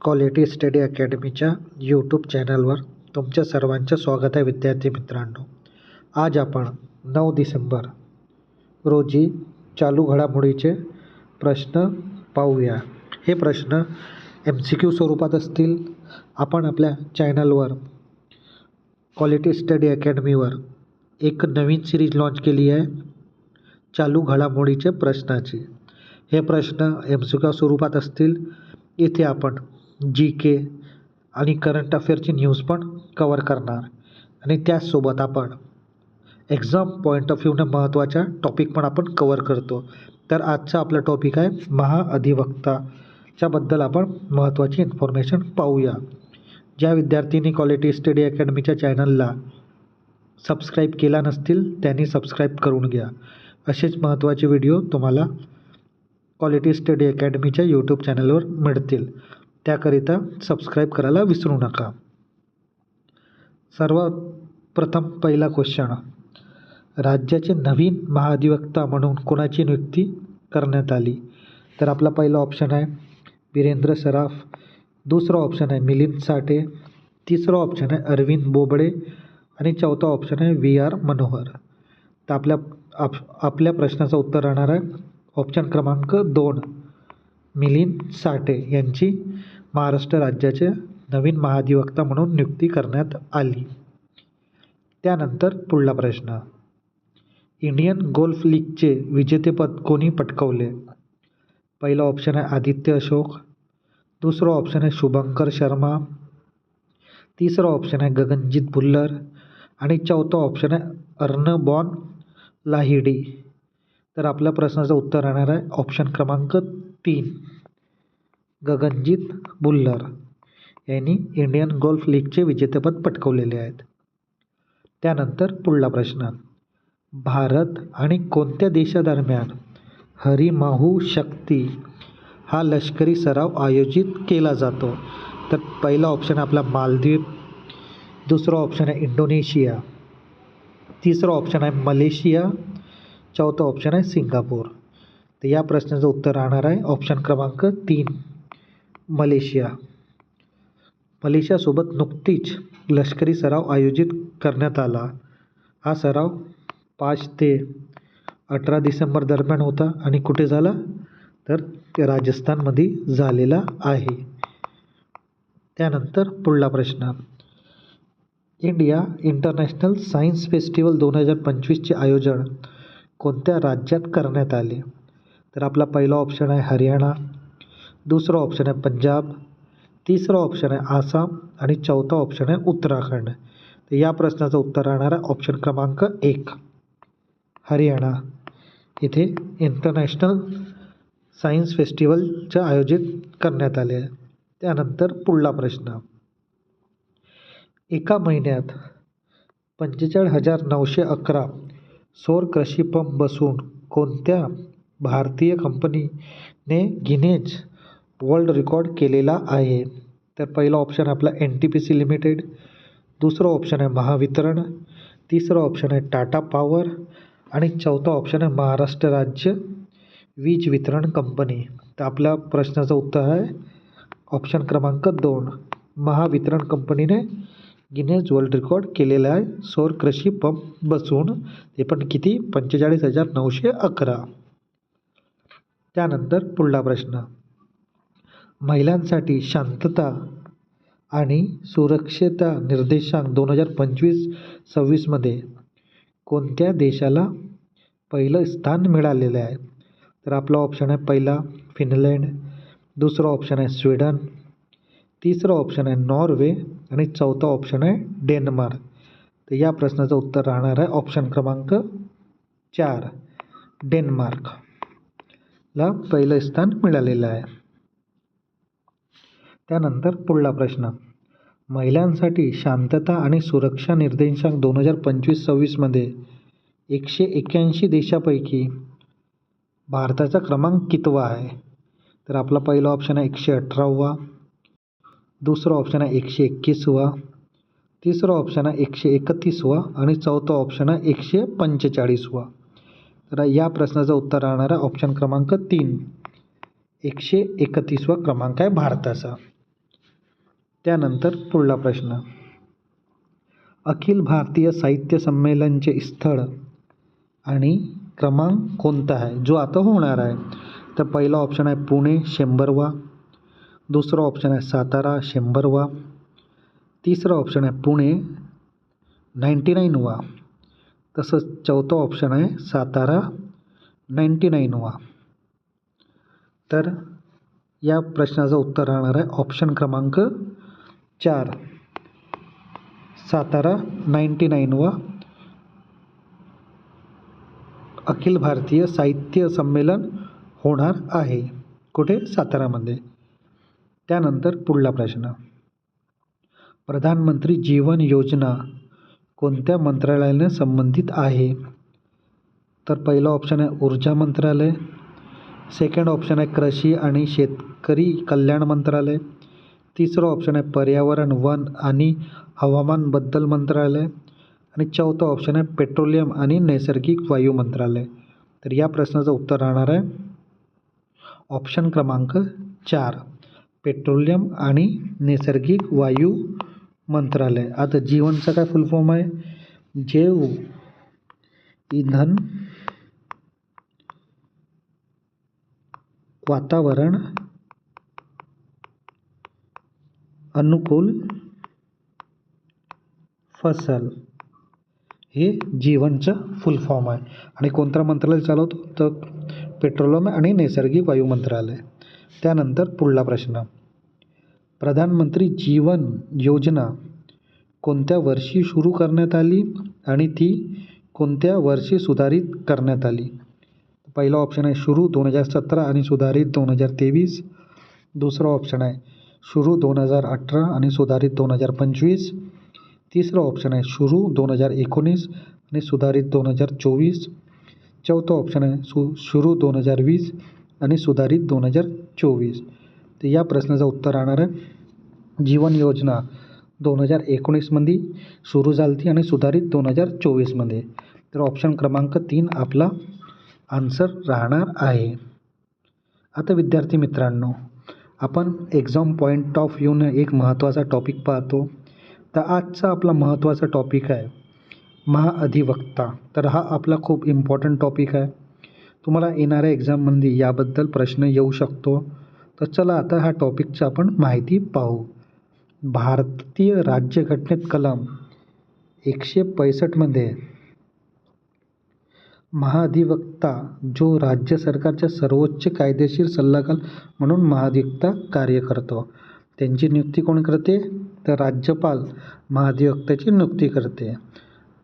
Quality study अकॅडमीच्या YouTube चॅनलवर तुमच्या सर्वांचं स्वागत आहे विद्यार्थी मित्रांनो. आज आपण 9 डिसेंबर रोजी चालू घडामोडीचे प्रश्न पाहूया. हे प्रश्न MCQ स्वरूपात असतील. आपण आपल्या चॅनलवर क्वालिटी स्टडी अकॅडमीवर एक नवीन सिरीज लॉन्च केली आहे, चालू घडामोडीचे प्रश्नाची. हे प्रश्न MCQ स्वरूपात असतील. इथे आपण GK आणि करंट अफेअरची न्यूज पण कवर करणार आणि त्याचसोबत आपण एक्झाम पॉईंट ऑफ व्ह्यूनं महत्त्वाच्या टॉपिक पण आपण कवर करतो. तर आजचा आपला टॉपिक आहे महाअधिवक्ताच्याबद्दल आपण महत्त्वाची इन्फॉर्मेशन पाहूया. ज्या विद्यार्थ्यांनी क्वालिटी स्टडी अकॅडमीच्या चॅनलला सबस्क्राईब केला नसतील त्यांनी सबस्क्राईब करून घ्या. असेच महत्त्वाचे व्हिडिओ तुम्हाला क्वालिटी स्टडी अकॅडमीच्या यूट्यूब चॅनलवर मिळतील. त्याकरिता सबस्क्राईब करायला विसरू नका. सर्वप्रथम पहिला क्वेश्चन, राज्याचे नवीन महाअधिवक्ता म्हणून कोणाची नियुक्ती करण्यात आली? तर आपला पहिला ऑप्शन आहे वीरेंद्र सराफ, दुसरा ऑप्शन आहे मिलिंद साठे, तिसरा ऑप्शन आहे अरविंद बोबडे आणि चौथा ऑप्शन आहे VR मनोहर. तर आपल्या प्रश्नाचं उत्तर राहणार आहे ऑप्शन क्रमांक 2, मिलिंद साठे यांची महाराष्ट्र राज्याचे नवीन महाअधिवक्ता म्हणून नियुक्ती करण्यात आली. त्यानंतर पुढला प्रश्न, इंडियन गोल्फ लीगचे विजेतेपद कोणी पटकावले? पहिला ऑप्शन आहे आदित्य अशोक, दुसरा ऑप्शन आहे शुभंकर शर्मा, तिसरा ऑप्शन आहे गगनजीत भुल्लर आणि चौथा ऑप्शन आहे अर्नबॉन लाहिडी. तर आपल्या प्रश्नाचं उत्तर राहणार आहे ऑप्शन क्रमांक 3, गगनजीत भुल्लर यांनी इंडियन गोल्फ लीगचे विजेतेपद पटकावलेले आहेत. त्यानंतर पुढला प्रश्न, भारत आणि कोणत्या देशादरम्यान हरिमाहू शक्ती हा लष्करी सराव आयोजित केला जातो? तर पहिला ऑप्शन आहे आपला मालदीव, दुसरा ऑप्शन आहे इंडोनेशिया, तिसरा ऑप्शन आहे मलेशिया, चौथा ऑप्शन आहे सिंगापूर. तर या प्रश्नाचं उत्तर राहणार आहे ऑप्शन क्रमांक 3, मलेशिया. मलेशियासोबत नुकतीच लष्करी सराव आयोजित करण्यात आला. हा सराव 5 ते 18 डिसेंबर दरम्यान होता आणि कुठे झाला? तर राजस्थानमध्ये झालेला आहे. त्यानंतर पुढला प्रश्न, इंडिया इंटरनॅशनल सायन्स फेस्टिवल 2025चे आयोजन कोणत्या राज्यात करण्यात आले? तर आपला पहिला ऑप्शन आहे हरियाणा, दुसरा ऑप्शन आहे पंजाब, तिसरा ऑप्शन आहे आसाम आणि चौथा ऑप्शन आहे उत्तराखंड. तर या प्रश्नाचं उत्तर राहणार आहे ऑप्शन क्रमांक 1, हरियाणा. इथे इंटरनॅशनल सायन्स फेस्टिवलचे आयोजित करण्यात आले आहे. त्यानंतर पुढला प्रश्न, एका महिन्यात 45,911 सौर कृषी पंप बसवून कोणत्या भारतीय कंपनीने गिनेज वर्ल्ड रेकॉर्ड केलेला आहे? तर पहिला ऑप्शन आपला NTPC लिमिटेड, दुसरा ऑप्शन आहे महावितरण, तिसरा ऑप्शन आहे टाटा पॉवर आणि चौथा ऑप्शन आहे महाराष्ट्र राज्य वीज वितरण कंपनी. तर आपल्या प्रश्नाचं उत्तर आहे ऑप्शन क्रमांक 2, महावितरण कंपनीने गिनेज वर्ल्ड रेकॉर्ड केलेला आहे सौर कृषी पंप बसवून, ते पण किती? 45,911. त्यानंतर पुढला प्रश्न, महिलांसाठी शांतता आणि सुरक्षेचा निर्देशांक 2025-26 मध्ये कोणत्या देशाला पहिलं स्थान मिळालेलं आहे? तर आपला ऑप्शन आहे पहिला फिनलँड, दुसरा ऑप्शन आहे स्वीडन, तिसरा ऑप्शन आहे नॉर्वे आणि चौथा ऑप्शन आहे डेन्मार्क. तर या प्रश्नाचं उत्तर राहणार आहे ऑप्शन क्रमांक 4, डेन्मार्कला पहिलं स्थान मिळालेलं आहे. त्यानंतर पुढला प्रश्न, महिलांसाठी शांतता आणि सुरक्षा निर्देशांक 2025-26 मध्ये 181 देशापैकी भारताचा क्रमांक कितवा आहे? तर आपला पहिला ऑप्शन आहे 118वा, दुसरा ऑप्शन आहे 121वा, तिसरा ऑप्शन आहे 131वा आणि चौथा ऑप्शन आहे 145वा. तर या प्रश्नाचं उत्तर राहणार आहे ऑप्शन क्रमांक 3, 131वा क्रमांक आहे भारताचा. त्यानंतर पुढला प्रश्न, अखिल भारतीय साहित्य संमेलनचे स्थळ आणि क्रमांक कोणता आहे जो आता होणार आहे? तर पहिला ऑप्शन आहे पुणे 100वा, दुसरा ऑप्शन आहे सातारा 100वा, तिसरा ऑप्शन आहे पुणे 99वा, तसंच चौथा ऑप्शन आहे सातारा 99वा. तर या प्रश्नाचं उत्तर राहणार आहे ऑप्शन क्रमांक 4, सातारा 99वा अखिल भारतीय साहित्य संमेलन होणार आहे. कुठे? सातारामध्ये. त्यानंतर पुढला प्रश्न, प्रधानमंत्री जीवन योजना कोणत्या मंत्रालयाने संबंधित आहे? तर पहिला ऑप्शन आहे ऊर्जा मंत्रालय, सेकंड ऑप्शन आहे कृषी आणि शेतकरी कल्याण मंत्रालय, तिसरं ऑप्शन आहे पर्यावरण वन आणि हवामान बदल मंत्रालय आणि चौथं ऑप्शन आहे पेट्रोलियम आणि नैसर्गिक वायू मंत्रालय. तर या प्रश्नाचं उत्तर राहणार आहे ऑप्शन क्रमांक 4, पेट्रोलियम आणि नैसर्गिक वायू मंत्रालय. आता जीवनचा काय फुल फॉर्म आहे? जैव इंधन, वातावरण अनुकूल फसल, हे जीवनचं फुल फॉर्म आहे. आणि कोणतं मंत्रालय चालवतो? तर पेट्रोलियम आणि नैसर्गिक वायू मंत्रालय. त्यानंतर पुढला प्रश्न, प्रधानमंत्री जीवन योजना कोणत्या वर्षी सुरू करण्यात आली आणि ती कोणत्या वर्षी सुधारित करण्यात आली? पहिला ऑप्शन आहे सुरू 2017 आणि सुधारित 2023, दुसरा ऑप्शन आहे सुरू 2018 आणि सुधारित 2025, तिसरं ऑप्शन आहे सुरू 2019 आणि सुधारित 2024, चौथं ऑप्शन आहे सुरू 2020 आणि सुधारित 2024. तर या प्रश्नाचं उत्तर राहणार आहे जीवन योजना 2019मध्ये सुरू झाली आणि सुधारित 2024मध्ये. तर ऑप्शन क्रमांक 3 आपला आन्सर राहणार आहे. आता विद्यार्थी मित्रांनो, आपण एक्झाम पॉईंट ऑफ व्ह्यूने एक महत्त्वाचा टॉपिक पाहतो. तर आजचा आपला महत्त्वाचा टॉपिक आहे महाअधिवक्ता. तर हा आपला खूप इम्पॉर्टंट टॉपिक आहे. तुम्हाला येणाऱ्या एक्झाममध्ये याबद्दल प्रश्न येऊ शकतो. तर चला आता ह्या टॉपिकची आपण माहिती पाहू. भारतीय राज्यघटनेत कलम 165मध्ये महाधिवक्ता जो राज्य सरकारच्या सर्वोच्च कायदेशीर सल्लागार म्हणून महाधिवक्ता कार्य करतो. त्यांची नियुक्ती कोण करते? तर राज्यपाल महाधिवक्त्याची नियुक्ती करते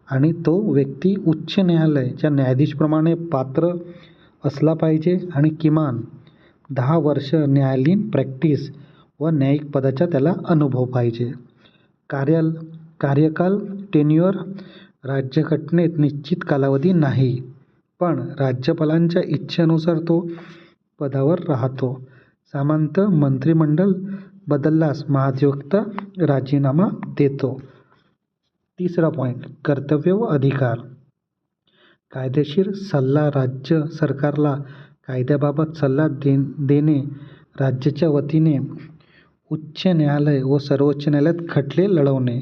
आणि तो व्यक्ती उच्च न्यायालयाच्या न्यायाधीशप्रमाणे पात्र असला पाहिजे आणि किमान 10 वर्ष न्यायालयीन प्रॅक्टिस व न्यायिक पदाचा त्याला अनुभव पाहिजे. कार्यकाल टेन्युअर राज्यघटनेत निश्चित कालावधी नाही, पण राज्यपालांच्या इच्छेनुसार तो पदावर राहतो. सामान्यतः मंत्रिमंडळ बदलल्यास महाधिवक्ता राजीनामा देतो. तिसरा पॉईंट, कर्तव्य व अधिकार. कायदेशीर सल्ला राज्य सरकारला कायद्याबाबत सल्ला देणे, राज्याच्या वतीने उच्च न्यायालय व सर्वोच्च न्यायालयात खटले लढवणे,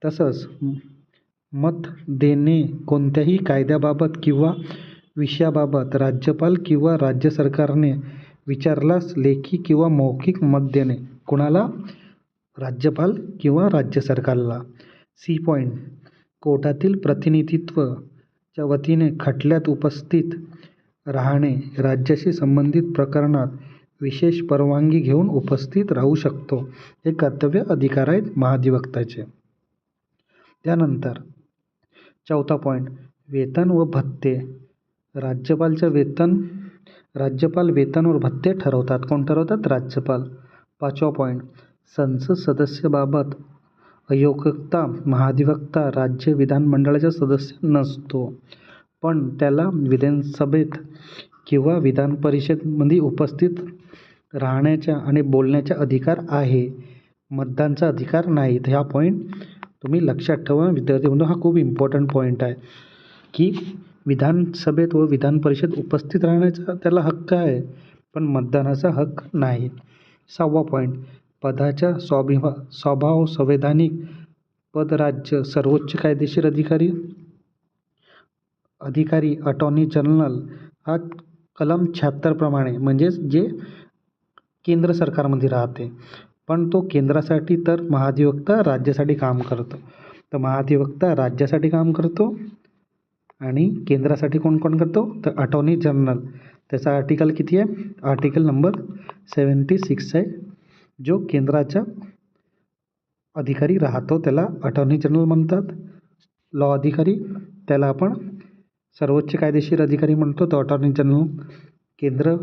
तसंच मत देणे कोणत्याही कायद्याबाबत किंवा विषयाबाबत राज्यपाल किंवा राज्य सरकारने विचारल्यास लेखी किंवा मौखिक मत देणे. कोणाला? राज्यपाल किंवा राज्य सरकारला. सी पॉईंट, कोर्टातील प्रतिनिधित्वच्या वतीने खटल्यात उपस्थित राहणे, राज्याशी संबंधित प्रकरणात विशेष परवानगी घेऊन उपस्थित राहू शकतो. हे कर्तव्य अधिकार आहेत महाधिवक्त्याचे. त्यानंतर चौथा पॉईंट, वेतन व भत्ते. राज्यपाल वेतन व भत्ते ठरवतात. कोण ठरवतात? राज्यपाल. पाचवा पॉईंट, संसद सदस्याबाबत अयोग्यता. महाधिवक्ता राज्य विधानमंडळाचा सदस्य नसतो, पण त्याला विधानसभेत किंवा विधान परिषदेमध्ये उपस्थित राहण्याचा आणि बोलण्याचा अधिकार आहे, मतदानाचा अधिकार नाही. तर हा पॉईंट तुम्ही लक्षात ठेवा विद्यार्थी बंधू. हा खूप इम्पॉर्टंट पॉईंट आहे की विधानसभेत व विधान परिषद उपस्थित राहण्याचा त्याला हक्क आहे, पण मतदानाचा हक्क नाही. 6वा पॉईंट, पदाच्या स्वभाव संवैधानिक पद राज्य सर्वोच्च कायदेशीर अधिकारी अटॉर्नी जनरल हा कलम 76 प्रमाणे म्हणजेच जे केंद्र सरकारमध्ये राहते. पण तो केंद्रासाठी तर महाधिवक्ता राज्यासाठी काम करतो. तर महाधिवक्ता राज्यासाठी काम करतो आणि केंद्रासाठी कोण कोण करतो तर अटॉर्नी जनरल. त्याचा आर्टिकल किती आहे? आर्टिकल नंबर 76 आहे. जो केंद्राचा अधिकारी राहतो त्याला अटॉर्नी जनरल म्हणतात. लॉ अधिकारी त्याला आपण सर्वोच्च कायदेशीर अधिकारी म्हणतो. तो अटॉर्नी जनरल केंद्र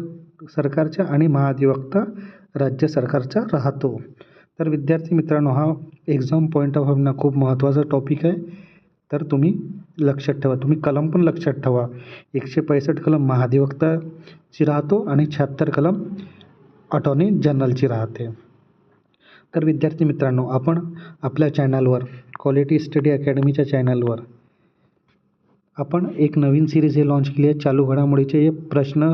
सरकारच्या आणि महाधिवक्ता राज्य सरकारचा राहतो. तर विद्यार्थी मित्रांनो, हा एक्झाम पॉईंट ऑफ व्ह्यूनं खूप महत्त्वाचा टॉपिक आहे. तर तुम्ही लक्षात ठेवा. तुम्ही कलम पण लक्षात ठेवा. 165 कलम महाधिवक्ताची राहतो आणि 76 कलम अटॉर्नी जनरलची राहते. तर विद्यार्थी मित्रांनो, आपण आपल्या चॅनलवर क्वालिटी स्टडी अकॅडमीच्या चॅनलवर आपण एक नवीन सिरीज हे लॉन्च केली आहे. चालू घडामोडीचे हे प्रश्न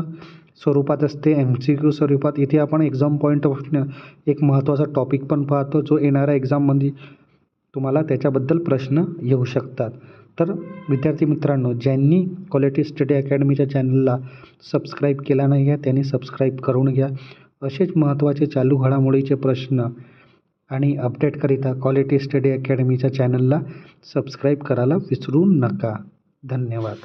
स्वरूपात असते, MCQ स्वरूपात. इथे आपण एक्झाम पॉईंट ऑफ व्ह्यूनं एक महत्त्वाचा टॉपिक पण पाहतो जो येणाऱ्या एक्झाममध्ये तुम्हाला त्याच्याबद्दल प्रश्न येऊ शकतात. तर विद्यार्थी मित्रांनो, ज्यांनी क्वालिटी स्टडी अकॅडमीच्या चॅनलला सबस्क्राईब केला नाही आहे त्यांनी सबस्क्राईब करून घ्या. असेच महत्त्वाचे चालू घडामोडीचे प्रश्न आणि अपडेटकरिता क्वालिटी स्टडी अकॅडमीच्या चॅनलला सबस्क्राईब करायला विसरू नका. धन्यवाद.